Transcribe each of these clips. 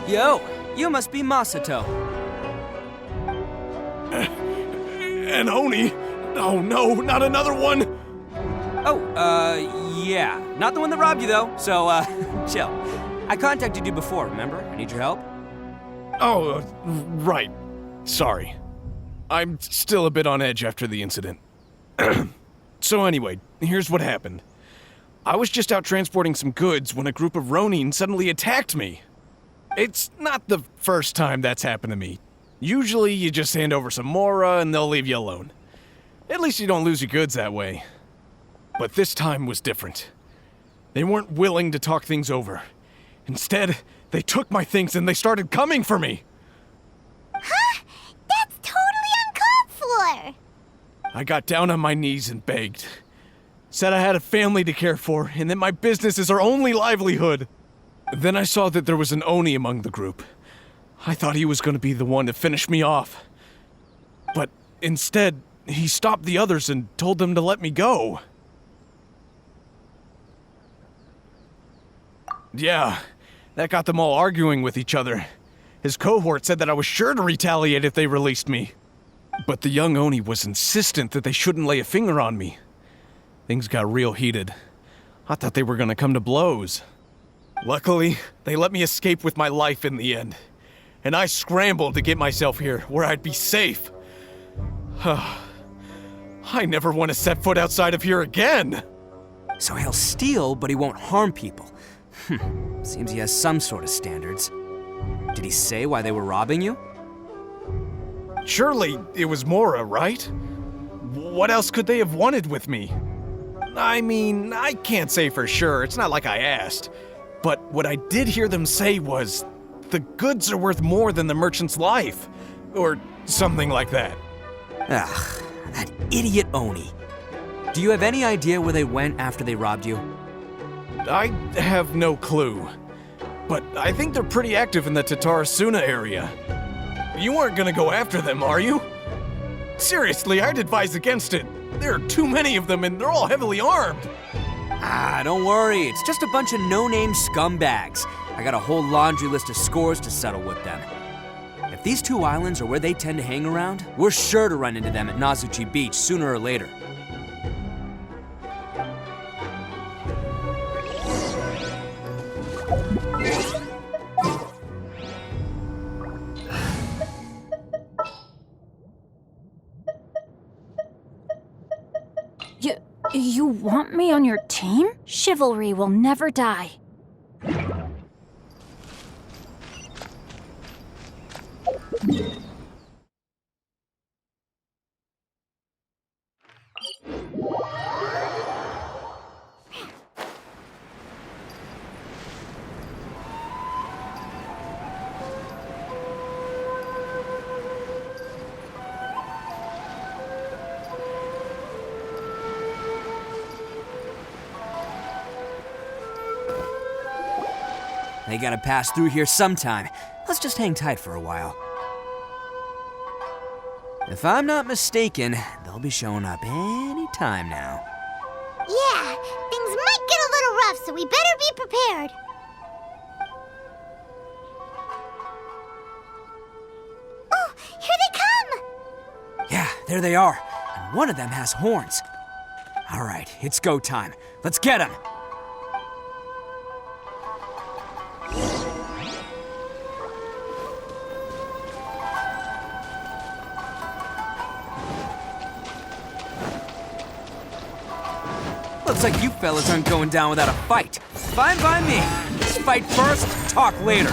Yo, you must be Masato. An Oni? Oh no, not another one! Oh, yeah. Not the one that robbed you, though, so, chill. I contacted you before, remember? I need your help. Oh, right. Sorry. I'm still a bit on edge after the incident. So anyway, here's what happened. I was just out transporting some goods when a group of Ronin suddenly attacked me. It's not the first time that's happened to me. Usually you just hand over some mora and they'll leave you alone. At least you don't lose your goods that way. But this time was different. They weren't willing to talk things over. Instead, they took my things and they started coming for me. Huh? That's totally uncalled for! I got down on my knees and begged. Said I had a family to care for and that my business is our only livelihood. Then I saw that there was an Oni among the group. I thought he was going to be the one to finish me off. But instead, he stopped the others and told them to let me go. Yeah, that got them all arguing with each other. His cohort said that I was sure to retaliate if they released me. But the young Oni was insistent that they shouldn't lay a finger on me. Things got real heated. I thought they were going to come to blows. Luckily, they let me escape with my life in the end. And I scrambled to get myself here, where I'd be safe. I never want to set foot outside of here again! So he'll steal, but he won't harm people. Seems he has some sort of standards. Did he say why they were robbing you? Surely it was Mora, right? What else could they have wanted with me? I mean, I can't say for sure, it's not like I asked. But what I did hear them say was, the goods are worth more than the merchant's life. Or something like that. Ugh, that idiot Oni. Do you have any idea where they went after they robbed you? I have no clue. But I think they're pretty active in the Tatarasuna area. You aren't gonna go after them, are you? Seriously, I'd advise against it. There are too many of them and they're all heavily armed. Ah, don't worry. It's just a bunch of no-name scumbags. I got a whole laundry list of scores to settle with them. If these two islands are where they tend to hang around, we're sure to run into them at Nazuchi Beach sooner or later. You want me on your team? Chivalry will never die. They gotta pass through here sometime. Let's just hang tight for a while. If I'm not mistaken, they'll be showing up any time now. Yeah, things might get a little rough, so we better be prepared. Oh, here they come! Yeah, there they are. And one of them has horns. All right, it's go time. Let's get them! Looks like you fellas aren't going down without a fight. Fine by me. Fight first, talk later.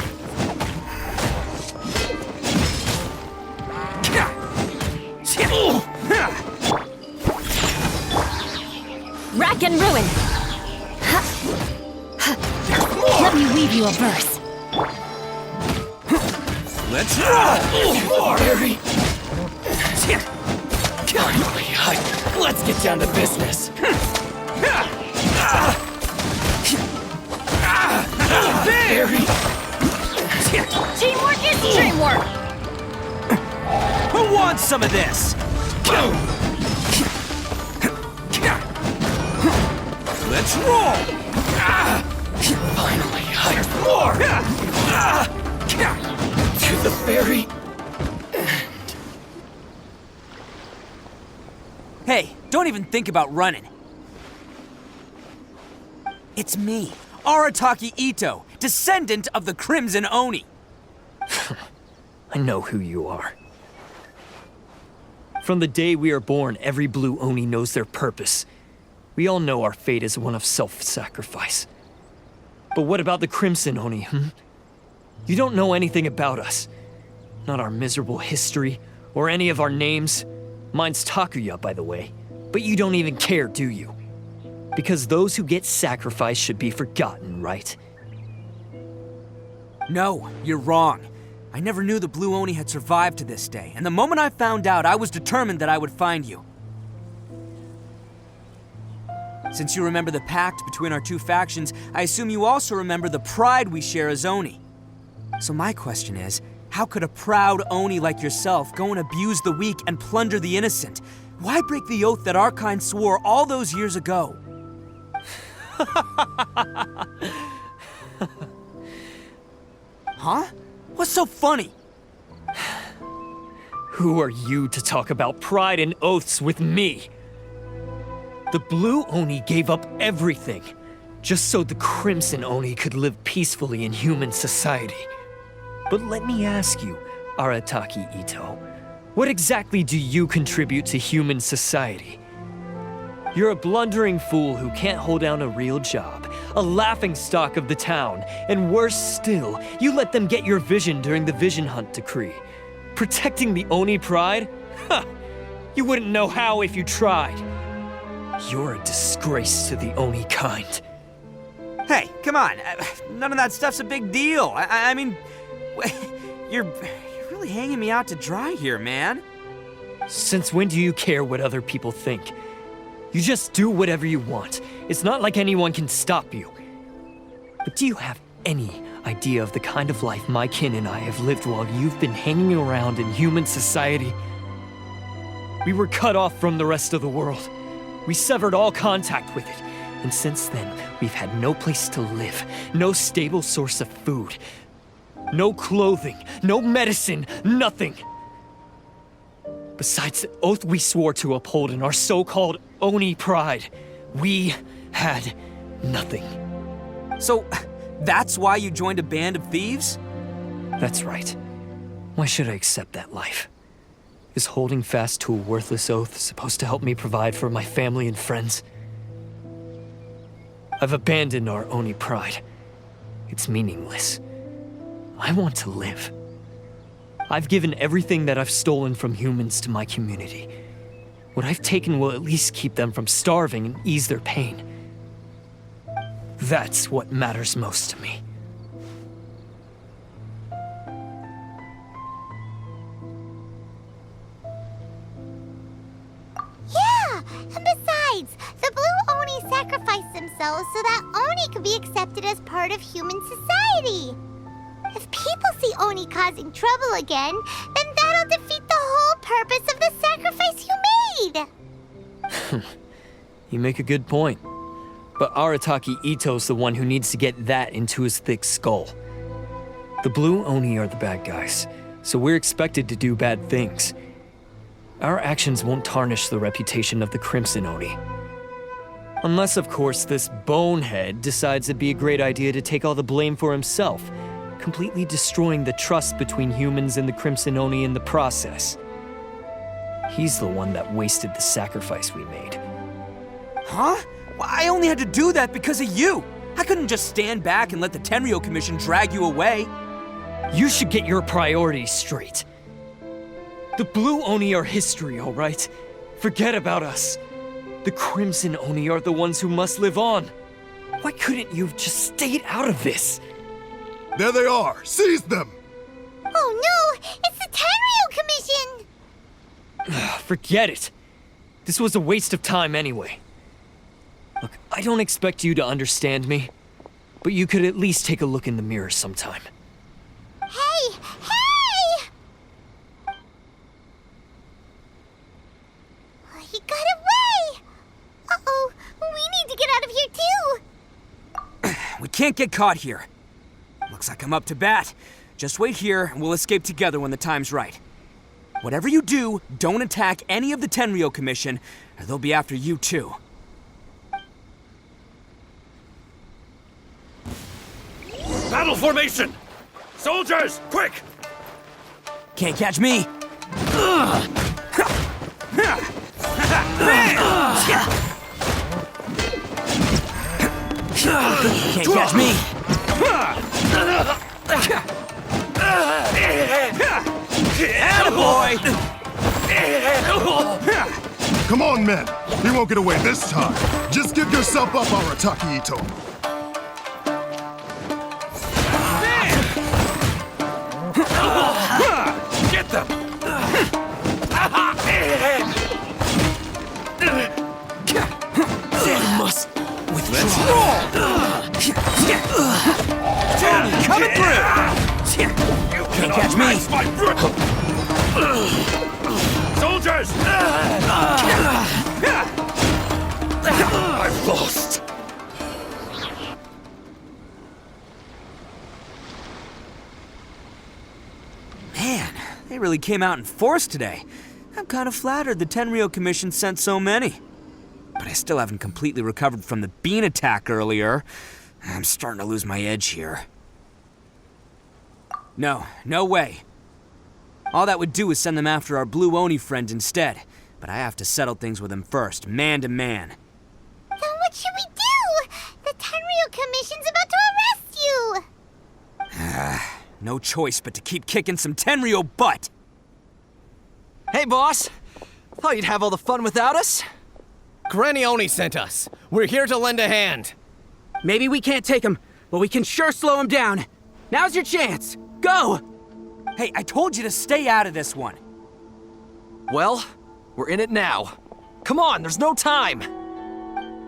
Rack and ruin! Let me weave you a verse. Let's roll! Harry! Let's get down to business. Harry! Teamwork is dreamwork! Who wants some of this? Let's roll! Finally, there's more! To the very... Hey, don't even think about running. It's me, Arataki Itto, descendant of the Crimson Oni. I know who you are. From the day we are born, every blue Oni knows their purpose. We all know our fate is one of self-sacrifice. But what about the Crimson Oni, You don't know anything about us. Not our miserable history, or any of our names. Mine's Takuya, by the way. But you don't even care, do you? Because those who get sacrificed should be forgotten, right? No, you're wrong. I never knew the Blue Oni had survived to this day, and the moment I found out, I was determined that I would find you. Since you remember the pact between our two factions, I assume you also remember the pride we share as Oni. So my question is, how could a proud Oni like yourself go and abuse the weak and plunder the innocent? Why break the oath that our kind swore all those years ago? Huh? What's so funny? Who are you to talk about pride and oaths with me? The Blue Oni gave up everything, just so the Crimson Oni could live peacefully in human society. But let me ask you, Arataki Itto, what exactly do you contribute to human society? You're a blundering fool who can't hold down a real job, a laughingstock of the town, and worse still, you let them get your vision during the Vision Hunt decree. Protecting the Oni pride? Ha! You wouldn't know how if you tried. You're a disgrace to the Oni kind. Hey, come on. None of that stuff's a big deal. I mean, you're really hanging me out to dry here, man. Since when do you care what other people think? You just do whatever you want. It's not like anyone can stop you. But do you have any idea of the kind of life my kin and I have lived while you've been hanging around in human society? We were cut off from the rest of the world. We severed all contact with it. And since then, we've had no place to live, no stable source of food, no clothing, no medicine, nothing. Besides the oath we swore to uphold in our so-called Oni pride, we had nothing. So, that's why you joined a band of thieves? That's right. Why should I accept that life? Is holding fast to a worthless oath supposed to help me provide for my family and friends? I've abandoned our Oni pride. It's meaningless. I want to live. I've given everything that I've stolen from humans to my community. What I've taken will at least keep them from starving and ease their pain. That's what matters most to me. Yeah, and besides, the Blue Oni sacrificed themselves so that Oni could be accepted as part of human society. If people see Oni causing trouble again, then that'll defeat the whole purpose of the sacrifice you made. You make a good point. But Arataki Itto's the one who needs to get that into his thick skull. The Blue Oni are the bad guys, so we're expected to do bad things. Our actions won't tarnish the reputation of the Crimson Oni. Unless, of course, this bonehead decides it'd be a great idea to take all the blame for himself, completely destroying the trust between humans and the Crimson Oni in the process. He's the one that wasted the sacrifice we made. Huh? Well, I only had to do that because of you. I couldn't just stand back and let the Tenryo Commission drag you away. You should get your priorities straight. The Blue Oni are history, all right? Forget about us. The Crimson Oni are the ones who must live on. Why couldn't you have just stayed out of this? There they are! Seize them! Oh no, it's the Tenryo Commission! Forget it. This was a waste of time anyway. Look, I don't expect you to understand me, but you could at least take a look in the mirror sometime. Hey! Hey! He got away! Uh-oh, we need to get out of here too! We can't get caught here. Looks like I'm up to bat. Just wait here, and we'll escape together when the time's right. Whatever you do, don't attack any of the Tenryou Commission, or they'll be after you too. Battle formation! Soldiers, quick! Can't catch me! Can't catch me! Attaboy! Come on, men. He won't get away this time. Just give yourself up, Arataki Itto. Get them! They must withdraw! Coming through! Can't catch me. Soldiers! I've lost. Man, they really came out in force today. I'm kind of flattered the Tenryou Commission sent so many. But I still haven't completely recovered from the bean attack earlier. I'm starting to lose my edge here. No way. All that would do is send them after our blue Oni friend instead. But I have to settle things with him first, man to man. Then what should we do? The Tenryou Commission's about to arrest you! No choice but to keep kicking some Tenryou butt! Hey, boss! Thought you'd have all the fun without us? Granny Oni sent us. We're here to lend a hand. Maybe we can't take him, but we can sure slow him down. Now's your chance. Go! Hey, I told you to stay out of this one. Well, we're in it now. Come on, there's no time!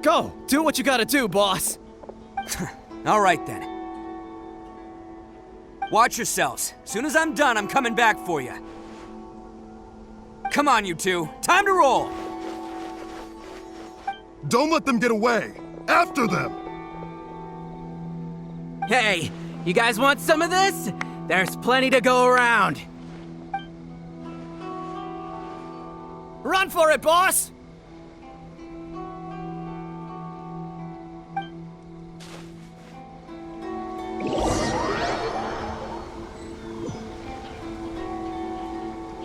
Go! Do what you gotta do, boss! All right then. Watch yourselves. Soon as I'm done, I'm coming back for you. Come on, you two. Time to roll! Don't let them get away. After them. Hey, you guys want some of this? There's plenty to go around. Run for it, boss!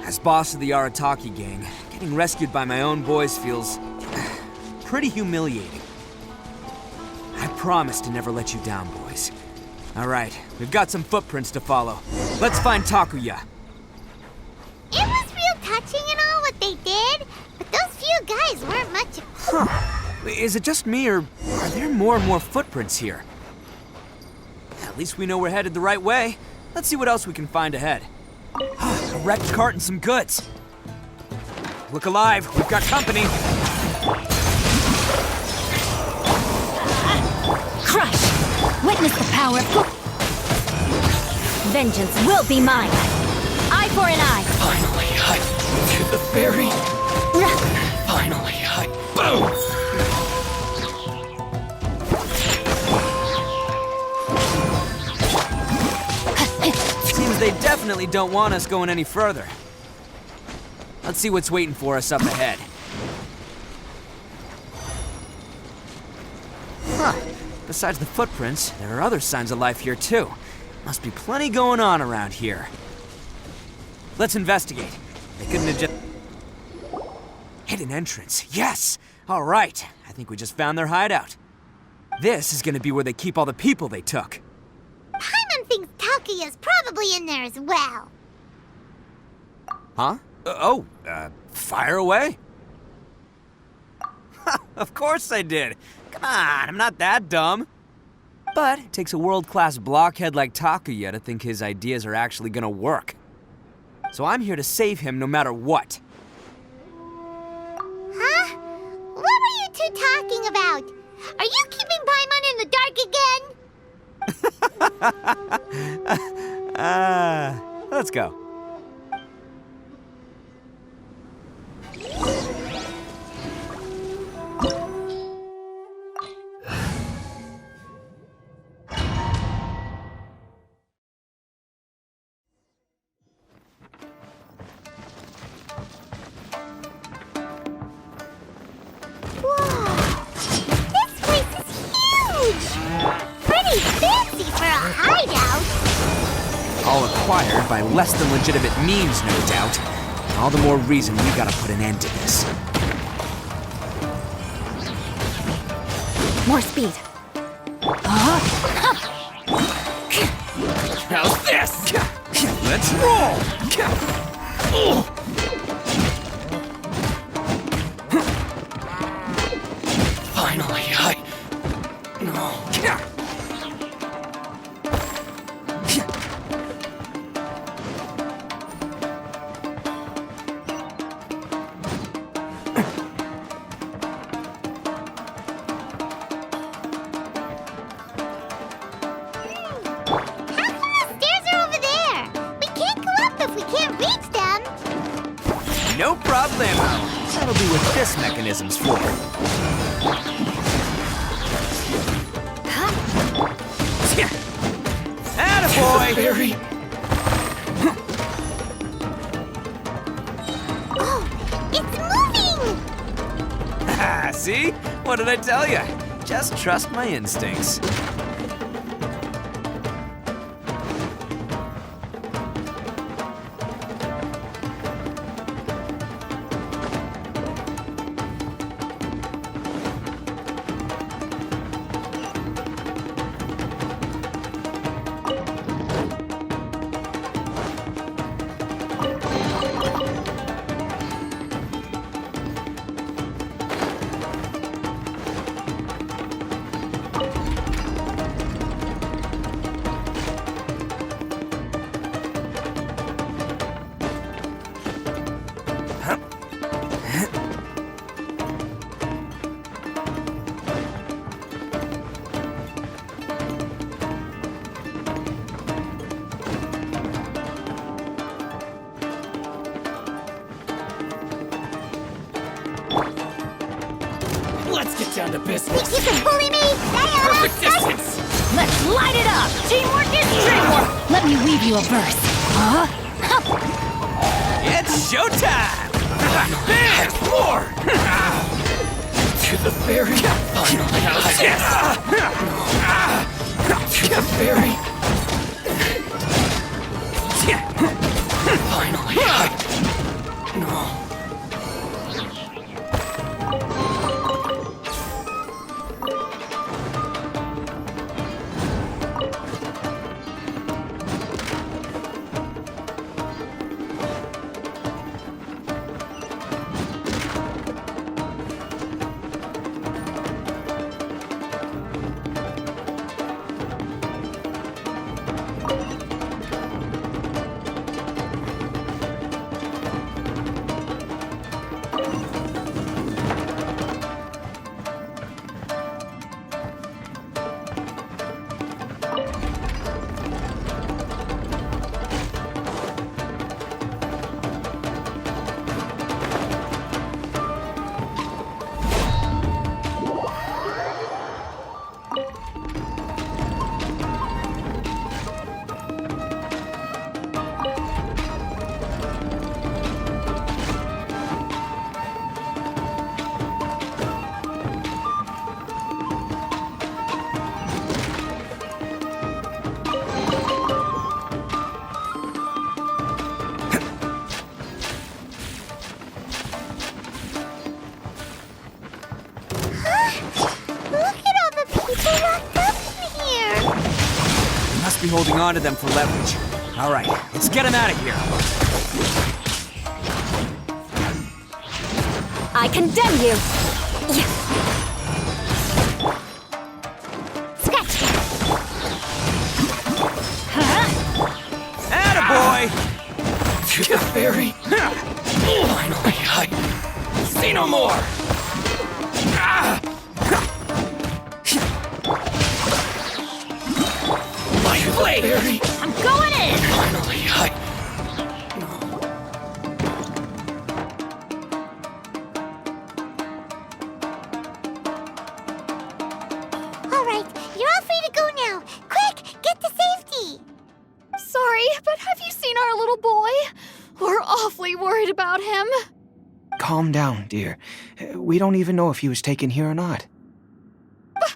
As boss of the Arataki gang, getting rescued by my own boys feels pretty humiliating. I promise to never let you down, boys. All right, we've got some footprints to follow. Let's find Takuya. It was real touching and all what they did, but those few guys weren't much. Is it just me, or are there more and more footprints here? At least we know we're headed the right way. Let's see what else we can find ahead. A wrecked cart and some goods. Look alive, we've got company. Crush! Witness the power of... Vengeance will be mine! Eye for an eye! Finally, to the ferry. Finally, boom! Seems they definitely don't want us going any further. Let's see what's waiting for us up ahead. Huh. Besides the footprints, there are other signs of life here too. Must be plenty going on around here. Let's investigate. They couldn't have just... Hidden entrance, yes! All right, I think we just found their hideout. This is gonna be where they keep all the people they took. Paimon thinks Takuya's probably in there as well. Huh? Fire away? Of course I did. Come on, I'm not that dumb. But it takes a world-class blockhead like Takuya to think his ideas are actually gonna work. So I'm here to save him no matter what. Huh? What were you two talking about? Are you keeping Paimon in the dark again? Let's go. all acquired by less than legitimate means, no doubt. All the more reason we gotta put an end to this. More speed. How's this? Let's roll! Finally, No. No problemo. That'll be what this mechanism's for. Attaboy! Very. Oh, it's moving! See? What did I tell you? Just trust my instincts. Let's get down to business. You can bully me! Perfect distance. Let's light it up! Teamwork is dreamwork! Let me weave you a verse. It's showtime! There's more! To the very final. Yes! To the very finally. No. Be holding on to them for leverage. All right, let's get him out of here. I condemn you! Scratch! Attaboy! To the very finally. Say no more. I'm going in! Finally, All right, you're all free to go now. Quick, get to safety! Sorry, but have you seen our little boy? We're awfully worried about him. Calm down, dear. We don't even know if he was taken here or not. But...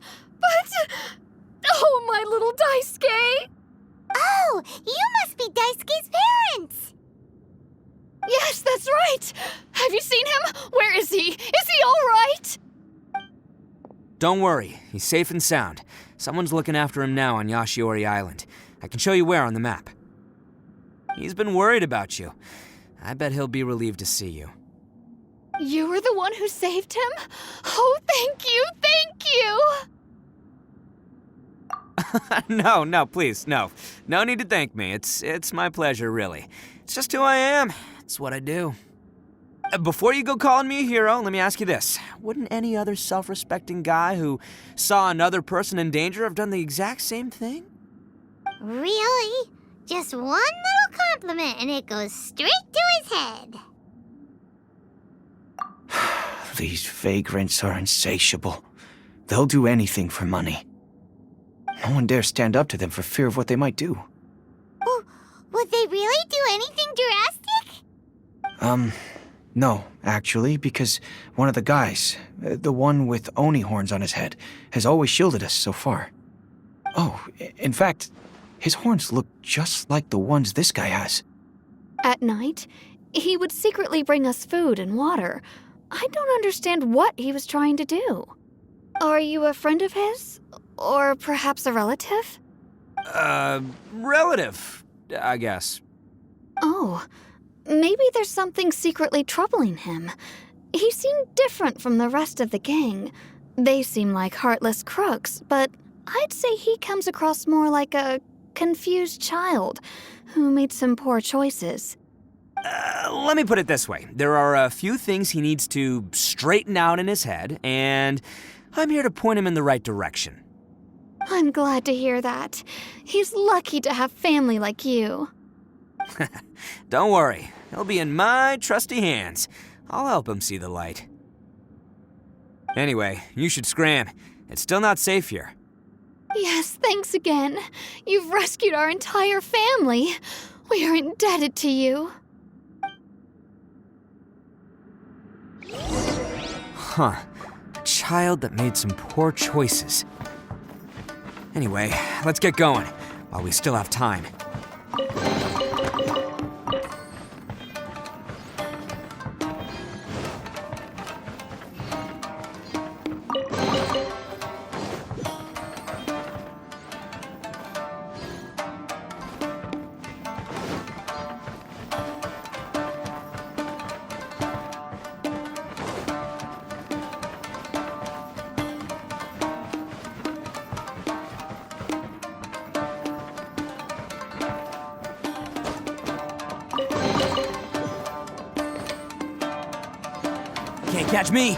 Oh, my little Daisuke! Oh, you must be Daisuke's parents! Yes, that's right! Have you seen him? Where is he? Is he alright? Don't worry, he's safe and sound. Someone's looking after him now on Yashiori Island. I can show you where on the map. He's been worried about you. I bet he'll be relieved to see you. You were the one who saved him? Oh, thank you, thank you! No, please, no. No need to thank me. It's my pleasure, really. It's just who I am. It's what I do. Before you go calling me a hero, let me ask you this. Wouldn't any other self-respecting guy who saw another person in danger have done the exact same thing? Really? Just one little compliment and it goes straight to his head. These vagrants are insatiable. They'll do anything for money. No one dares stand up to them for fear of what they might do. Oh, would they really do anything drastic? No, actually, because one of the guys, the one with Oni horns on his head, has always shielded us so far. Oh, in fact, his horns look just like the ones this guy has. At night, he would secretly bring us food and water. I don't understand what he was trying to do. Are you a friend of his? Or perhaps a relative? Relative, I guess. Oh, maybe there's something secretly troubling him. He seemed different from the rest of the gang. They seem like heartless crooks, but I'd say he comes across more like a confused child who made some poor choices. Let me put it this way. There are a few things he needs to straighten out in his head, and I'm here to point him in the right direction. I'm glad to hear that. He's lucky to have family like you. Don't worry. He'll be in my trusty hands. I'll help him see the light. Anyway, you should scram. It's still not safe here. Yes, thanks again. You've rescued our entire family. We are indebted to you. Huh. A child that made some poor choices. Anyway, let's get going, while we still have time. Can't catch me!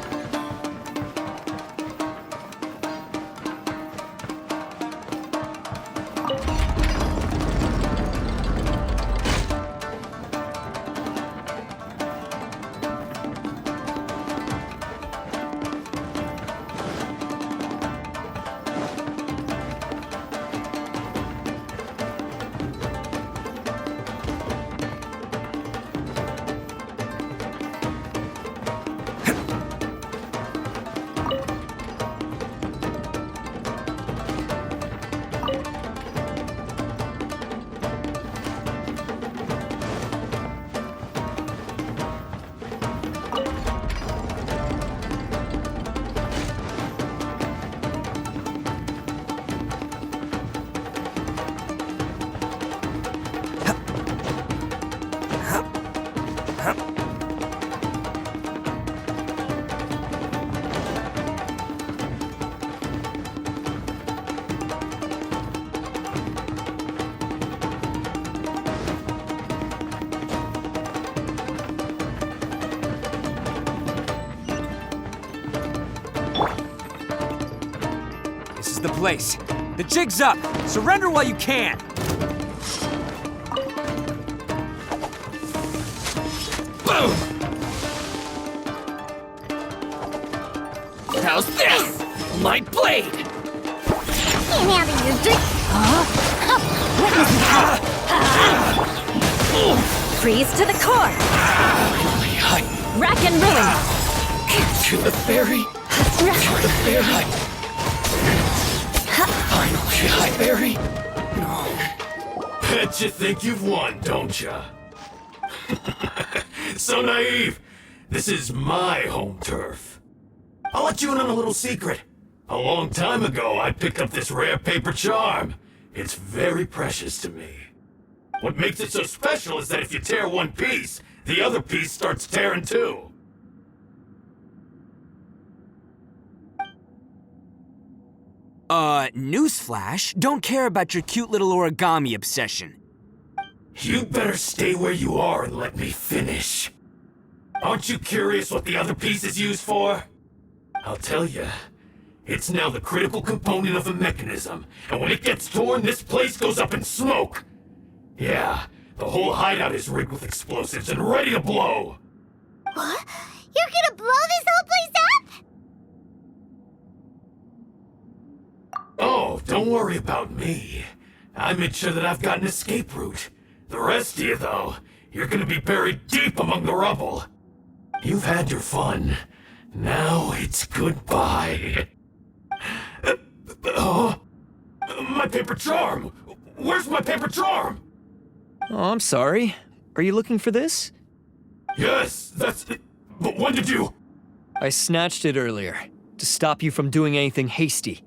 This is the place. The jig's up. Surrender while you can. Boom! How's this? My blade! Can't have your drink. Freeze to the core! Rack and ruin! To the ferry! To the ferry! Finally, I bury. No. Bet you think you've won, don't ya? So naive. This is my home turf. I'll let you in on a little secret. A long time ago, I picked up this rare paper charm. It's very precious to me. What makes it so special is that if you tear one piece, the other piece starts tearing too. Newsflash, don't care about your cute little origami obsession. You better stay where you are and let me finish. Aren't you curious what the other piece is used for? I'll tell you. It's now the critical component of a mechanism, and when it gets torn, this place goes up in smoke. Yeah, the whole hideout is rigged with explosives and ready to blow. What? You're gonna blow this whole place up? Oh, don't worry about me. I made sure that I've got an escape route. The rest of you, though, you're gonna be buried deep among the rubble. You've had your fun. Now it's goodbye. My paper charm! Where's my paper charm? Oh, I'm sorry. Are you looking for this? Yes, that's it. But when did you... I snatched it earlier, to stop you from doing anything hasty.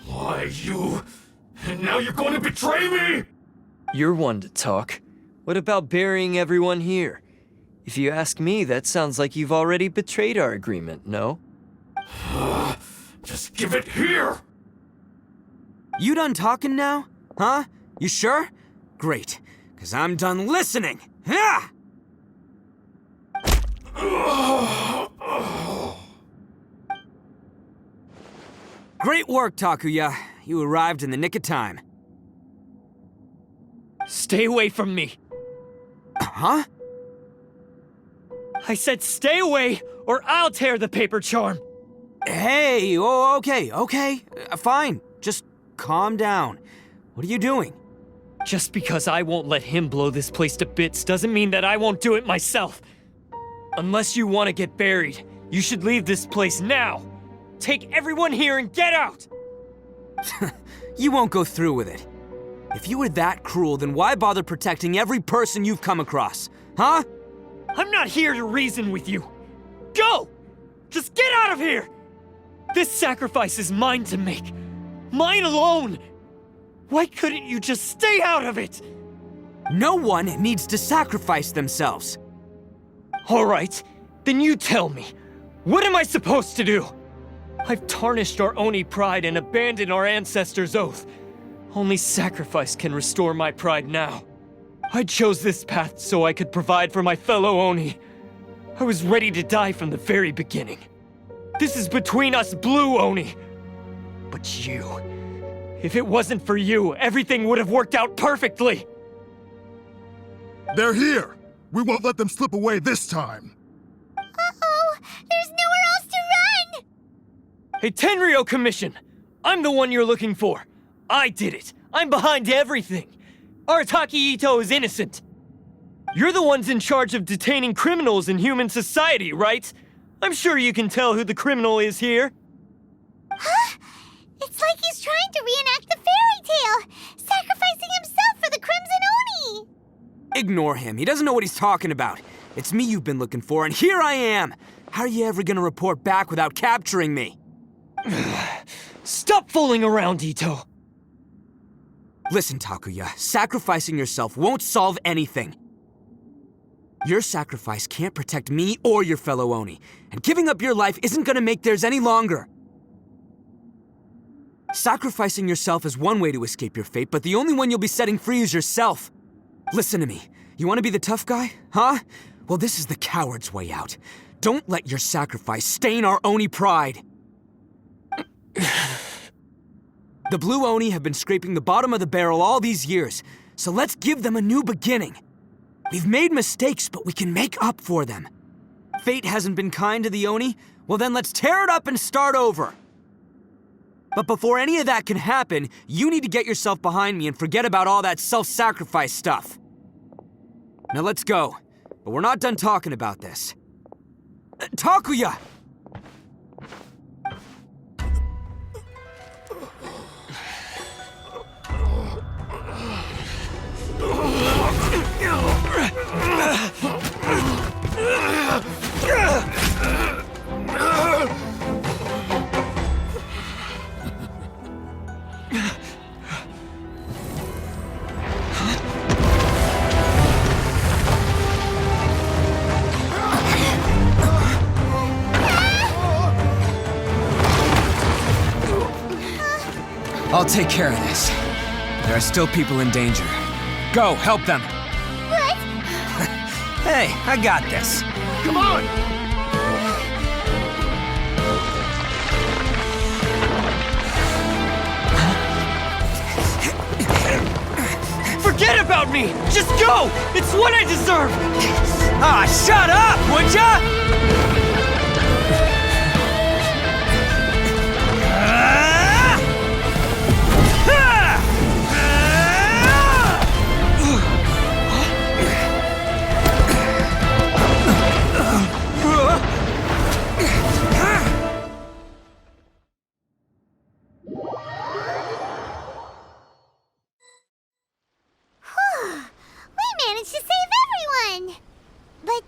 Why, you... Now you're going to betray me? You're one to talk. What about burying everyone here? If you ask me, that sounds like you've already betrayed our agreement, no? Just give it here! You done talking now? Huh? You sure? Great, because I'm done listening. Ah! Great work, Takuya. You arrived in the nick of time. Stay away from me. Huh? I said stay away, or I'll tear the paper charm. Hey, oh, okay. Fine. Just calm down. What are you doing? Just because I won't let him blow this place to bits doesn't mean that I won't do it myself. Unless you want to get buried, you should leave this place now. Take everyone here and get out! You won't go through with it. If you were that cruel, then why bother protecting every person you've come across? Huh? I'm not here to reason with you. Go! Just get out of here! This sacrifice is mine to make. Mine alone! Why couldn't you just stay out of it? No one needs to sacrifice themselves. All right, then you tell me. What am I supposed to do? I've tarnished our Oni pride and abandoned our ancestors' oath. Only sacrifice can restore my pride now. I chose this path so I could provide for my fellow Oni. I was ready to die from the very beginning. This is between us Blue Oni. But you... If it wasn't for you, everything would have worked out perfectly! They're here! We won't let them slip away this time! Uh-oh! There's nowhere else to run! Hey, Tenryo Commission! I'm the one you're looking for. I did it. I'm behind everything. Arataki Itto is innocent. You're the ones in charge of detaining criminals in human society, right? I'm sure you can tell who the criminal is here. Huh? It's like he's trying to reenact the fairy tale, sacrificing himself for the Crimson Oni! Ignore him. He doesn't know what he's talking about. It's me you've been looking for, and here I am! How are you ever gonna report back without capturing me? Stop fooling around, Itto! Listen, Takuya, sacrificing yourself won't solve anything. Your sacrifice can't protect me or your fellow Oni, and giving up your life isn't gonna make theirs any longer. Sacrificing yourself is one way to escape your fate, but the only one you'll be setting free is yourself. Listen to me. You want to be the tough guy? Huh? Well, this is the coward's way out. Don't let your sacrifice stain our Oni pride. The Blue Oni have been scraping the bottom of the barrel all these years, so let's give them a new beginning. We've made mistakes, but we can make up for them. Fate hasn't been kind to the Oni? Well then let's tear it up and start over. But before any of that can happen, you need to get yourself behind me and forget about all that self-sacrifice stuff. Now let's go. But we're not done talking about this. Takuya! I'll take care of this. There are still people in danger. Go, help them. What? Hey, I got this. Come on! Forget about me! Just go! It's what I deserve! Ah, shut up, would ya? We managed to save everyone! But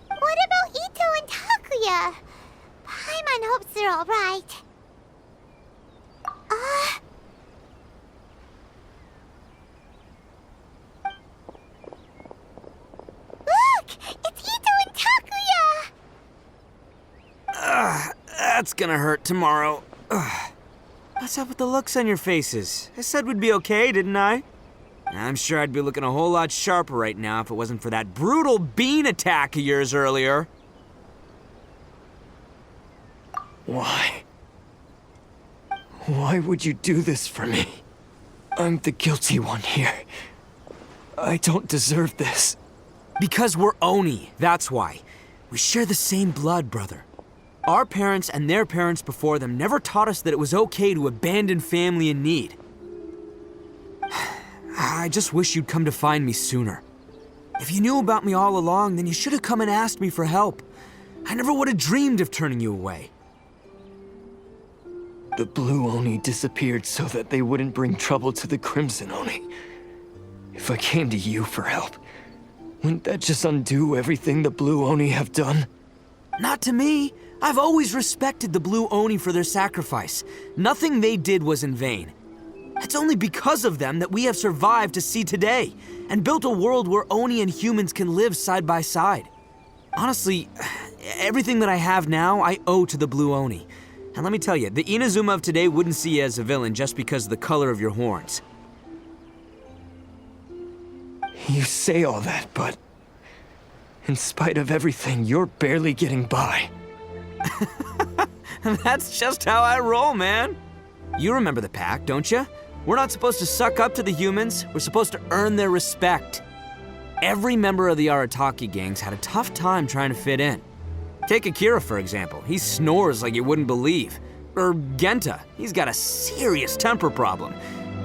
what about Itto and Takuya? Paimon hopes they're alright. Look! It's Itto and Takuya! That's gonna hurt tomorrow. What's up with the looks on your faces? I said we'd be okay, didn't I? I'm sure I'd be looking a whole lot sharper right now if it wasn't for that brutal bean attack of yours earlier. Why? Why would you do this for me? I'm the guilty one here. I don't deserve this. Because we're Oni, that's why. We share the same blood, brother. Our parents and their parents before them never taught us that it was okay to abandon family in need. I just wish you'd come to find me sooner. If you knew about me all along, then you should have come and asked me for help. I never would have dreamed of turning you away. The Blue Oni disappeared so that they wouldn't bring trouble to the Crimson Oni. If I came to you for help, wouldn't that just undo everything the Blue Oni have done? Not to me. I've always respected the Blue Oni for their sacrifice. Nothing they did was in vain. It's only because of them that we have survived to see today, and built a world where Oni and humans can live side by side. Honestly, everything that I have now, I owe to the Blue Oni. And let me tell you, the Inazuma of today wouldn't see you as a villain just because of the color of your horns. You say all that, but in spite of everything, you're barely getting by. That's just how I roll, man. You remember the pact, don't you? We're not supposed to suck up to the humans. We're supposed to earn their respect. Every member of the Arataki gangs had a tough time trying to fit in. Take Akira, for example. He snores like you wouldn't believe. Or Genta. He's got a serious temper problem.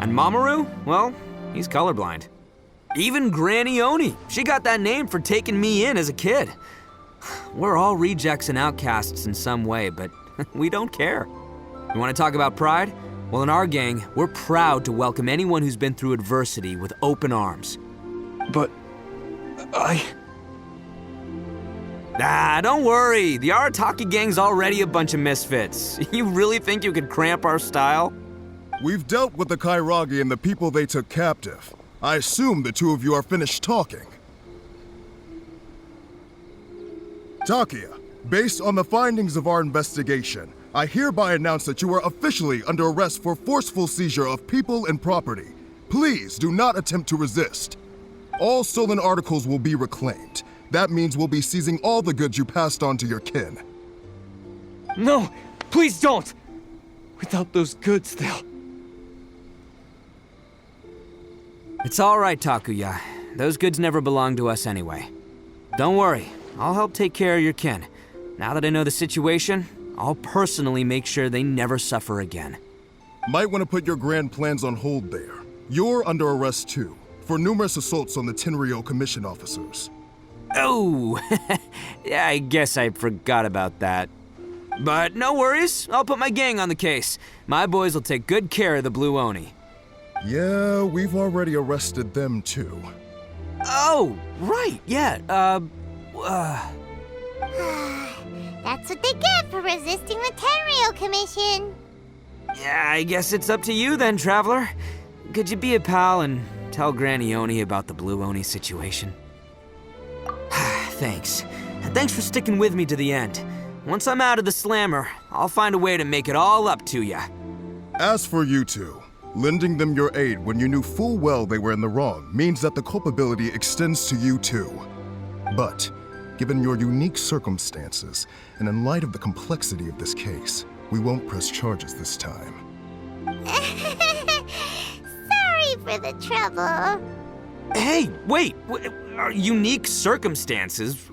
And Mamoru, well, he's colorblind. Even Granny Oni. She got that name for taking me in as a kid. We're all rejects and outcasts in some way, but we don't care. You want to talk about pride? Well, in our gang, we're proud to welcome anyone who's been through adversity with open arms. But Don't worry. The Arataki gang's already a bunch of misfits. You really think you could cramp our style? We've dealt with the Kairagi and the people they took captive. I assume the two of you are finished talking. Takuya, based on the findings of our investigation, I hereby announce that you are officially under arrest for forceful seizure of people and property. Please do not attempt to resist. All stolen articles will be reclaimed. That means we'll be seizing all the goods you passed on to your kin. No, please don't! Without those goods, they'll... It's all right, Takuya. Those goods never belonged to us anyway. Don't worry, I'll help take care of your kin. Now that I know the situation, I'll personally make sure they never suffer again. Might want to put your grand plans on hold there. You're under arrest too, for numerous assaults on the Tenryo commission officers. Oh, yeah, I guess I forgot about that. But no worries, I'll put my gang on the case. My boys will take good care of the Blue Oni. Yeah, we've already arrested them too. Oh, right, yeah, That's what they get for resisting the Tenryo Commission. Yeah, I guess it's up to you then, Traveler. Could you be a pal and tell Granny Oni about the Blue Oni situation? Thanks. And thanks for sticking with me to the end. Once I'm out of the slammer, I'll find a way to make it all up to ya. As for you two, lending them your aid when you knew full well they were in the wrong means that the culpability extends to you too. But, given your unique circumstances, and in light of the complexity of this case, we won't press charges this time. Sorry for the trouble. Hey, wait! Unique circumstances?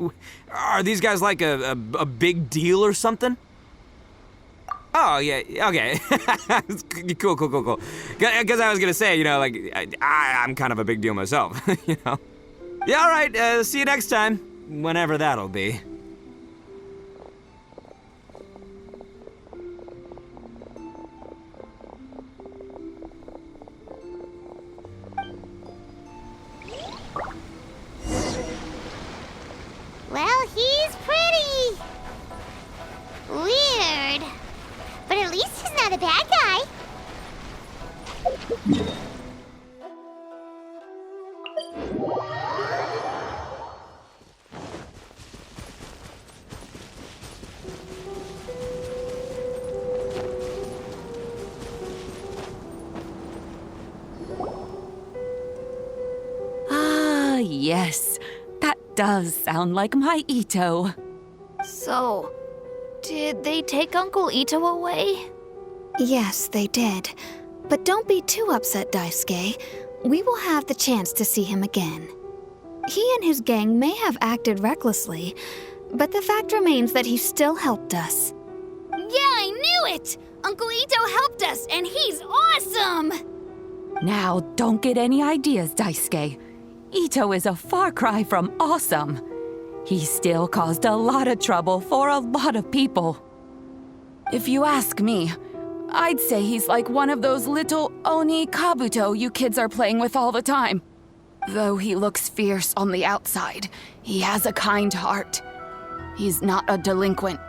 Are these guys like a big deal or something? Oh, yeah, okay. Cool. Because I was gonna say, you know, like, I'm kind of a big deal myself, you know? Yeah, all right, see you next time. Whenever that'll be. Well, he's pretty. Weird. But at least he's not a bad guy. Ah, yes. That does sound like my Itto. So, did they take Uncle Itto away? Yes, they did. But don't be too upset, Daisuke. We will have the chance to see him again. He and his gang may have acted recklessly, but the fact remains that he still helped us. Yeah, I knew it! Uncle Itto helped us, and he's awesome! Now, don't get any ideas, Daisuke. Itto is a far cry from awesome. He still caused a lot of trouble for a lot of people. If you ask me, I'd say he's like one of those little Oni Kabuto you kids are playing with all the time. Though he looks fierce on the outside, he has a kind heart. He's not a delinquent,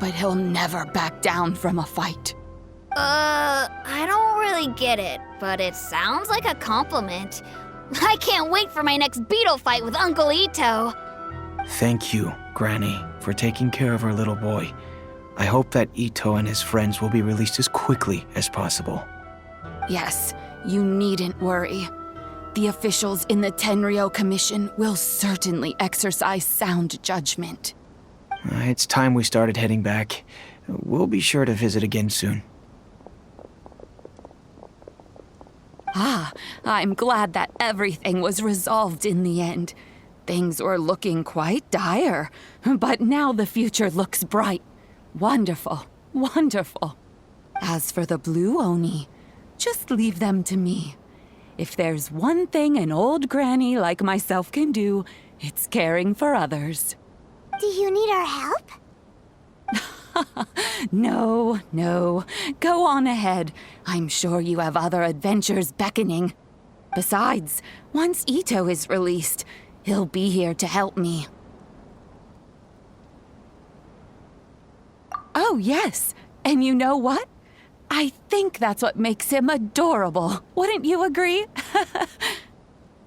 but he'll never back down from a fight. I don't really get it, but it sounds like a compliment. I can't wait for my next beetle fight with Uncle Itto. Thank you, Granny, for taking care of our little boy. I hope that Itto and his friends will be released as quickly as possible. Yes, you needn't worry. The officials in the Tenryou Commission will certainly exercise sound judgment. It's time we started heading back. We'll be sure to visit again soon. Ah, I'm glad that everything was resolved in the end. Things were looking quite dire, but now the future looks bright. Wonderful, wonderful. As for the Blue Oni, just leave them to me. If there's one thing an old granny like myself can do, it's caring for others. Do you need our help? No. Go on ahead. I'm sure you have other adventures beckoning. Besides, once Itto is released, he'll be here to help me. Oh, yes. And you know what? I think that's what makes him adorable. Wouldn't you agree?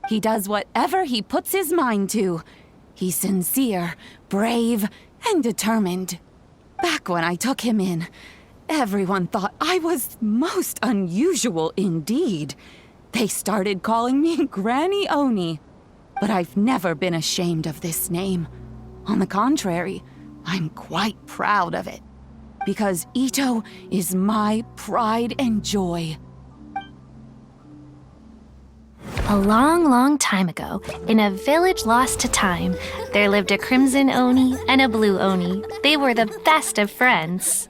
He does whatever he puts his mind to. He's sincere, brave, and determined. Back when I took him in, everyone thought I was most unusual indeed. They started calling me Granny Oni. But I've never been ashamed of this name. On the contrary, I'm quite proud of it. Because Itto is my pride and joy. A long, long time ago, in a village lost to time, there lived a crimson Oni and a blue Oni. They were the best of friends.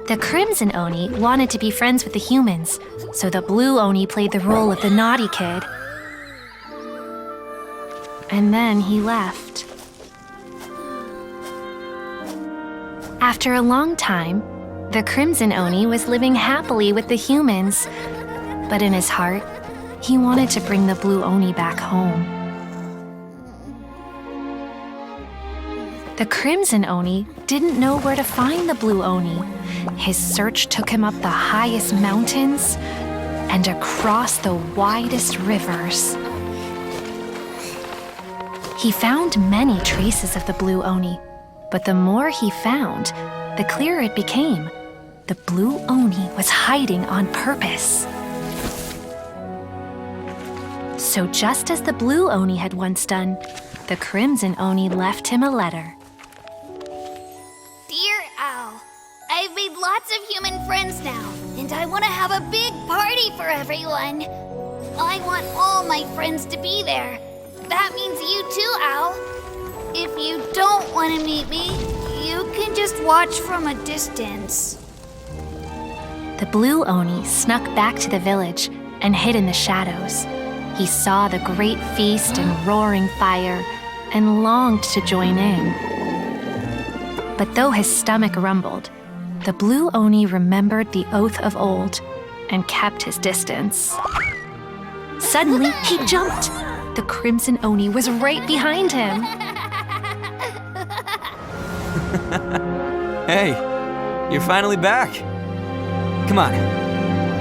The crimson Oni wanted to be friends with the humans, so the blue Oni played the role of the naughty kid. And then he left. After a long time, the crimson Oni was living happily with the humans, but in his heart, he wanted to bring the blue Oni back home. The Crimson Oni didn't know where to find the Blue Oni. His search took him up the highest mountains and across the widest rivers. He found many traces of the Blue Oni, but the more he found, the clearer it became. The Blue Oni was hiding on purpose. So just as the Blue Oni had once done, the Crimson Oni left him a letter. Dear Owl, I've made lots of human friends now, and I want to have a big party for everyone. I want all my friends to be there. That means you too, Owl. If you don't want to meet me, you can just watch from a distance. The Blue Oni snuck back to the village and hid in the shadows. He saw the great feast and roaring fire and longed to join in. But though his stomach rumbled, the Blue Oni remembered the oath of old and kept his distance. Suddenly, he jumped. The Crimson Oni was right behind him. Hey, you're finally back. Come on,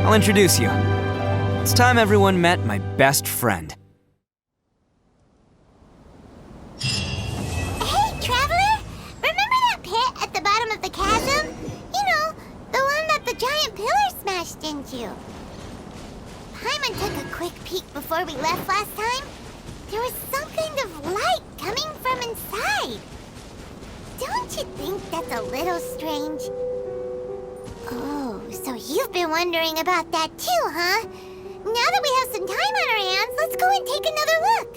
I'll introduce you. It's time everyone met my best friend. Hey, Traveler! Remember that pit at the bottom of the chasm? You know, the one that the giant pillar smashed into. Paimon took a quick peek before we left last time. There was some kind of light coming from inside. Don't you think that's a little strange? Oh, so you've been wondering about that too, huh? Now that we have some time on our hands, let's go and take another look.